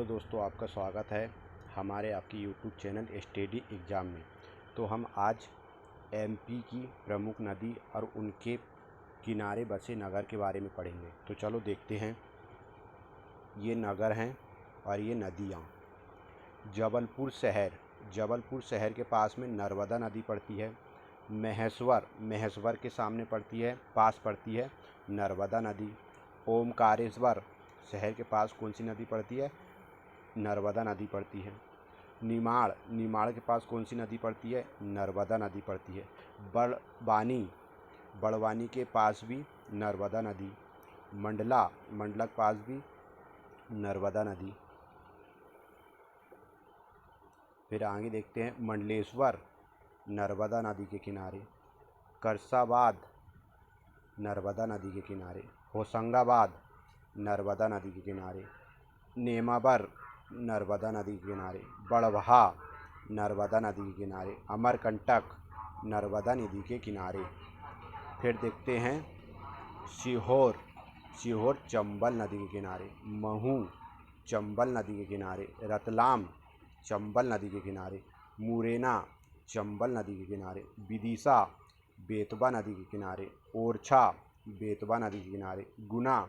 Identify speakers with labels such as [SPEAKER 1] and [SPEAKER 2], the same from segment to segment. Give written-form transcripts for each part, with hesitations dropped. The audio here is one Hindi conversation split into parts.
[SPEAKER 1] हेलो दोस्तों, आपका स्वागत है हमारे आपकी यूट्यूब चैनल स्टडी एग्ज़ाम में। तो हम आज एमपी की प्रमुख नदी और उनके किनारे बसे नगर के बारे में पढ़ेंगे। तो चलो देखते हैं। ये नगर हैं और ये नदियाँ। जबलपुर शहर के पास में नर्मदा नदी पड़ती है। महेश्वर के सामने पास पड़ती है नर्मदा नदी। ओमकारेश्वर शहर के पास कौन सी नदी पड़ती है? नर्मदा नदी पड़ती है। निमाड़ के पास कौन सी नदी पड़ती है? नर्मदा नदी पड़ती है। बड़वानी के पास भी नर्मदा नदी। मंडला के पास भी नर्मदा नदी। फिर आगे देखते हैं। मंडलेश्वर नर्मदा नदी के किनारे। करसाबाद नर्मदा नदी के किनारे। होशंगाबाद नर्मदा नदी के किनारे। नेमावर नर्मदा नदी के किनारे। बड़वाह नर्मदा नदी के किनारे। अमरकंटक नर्मदा नदी के किनारे। फिर देखते हैं सीहोर चंबल नदी के किनारे। महू चंबल नदी के किनारे। रतलाम चंबल नदी के किनारे। मुरैना चंबल नदी के किनारे। विदिशा बेतवा नदी के किनारे। ओरछा बेतवा नदी के किनारे। गुना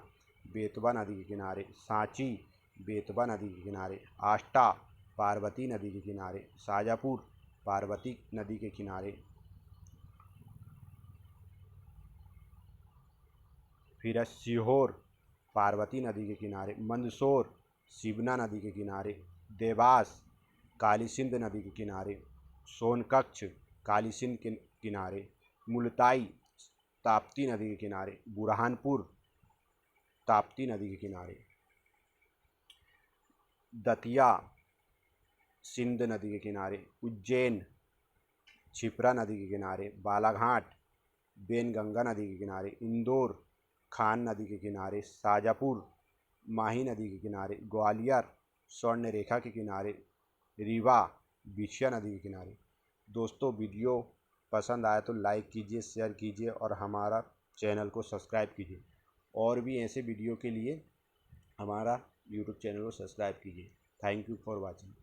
[SPEAKER 1] बेतवा नदी के किनारे। सांची बेतवा नदी के किनारे। आष्टा पार्वती नदी के किनारे। शाजापुर पार्वती नदी के किनारे। फिर सीहोर पार्वती नदी के किनारे। मंदसौर शिवना नदी के किनारे। देवास काली सिंध नदी के किनारे। सोनकच्छ काली सिंध के किनारे। मुलताई ताप्ती नदी के किनारे। बुरहानपुर ताप्ती नदी के किनारे। दतिया सिंध नदी के किनारे। उज्जैन क्षिप्रा नदी के किनारे। बालाघाट बेनगंगा नदी के किनारे। इंदौर खान नदी के किनारे। शाजापुर माही नदी के किनारे। ग्वालियर स्वर्ण रेखा के किनारे। रीवा विछया नदी के किनारे। दोस्तों, वीडियो पसंद आया तो लाइक कीजिए, शेयर कीजिए और हमारा चैनल को सब्सक्राइब कीजिए। और भी ऐसे वीडियो के लिए हमारा यूट्यूब चैनल को सब्सक्राइब कीजिए। Thank you for watching.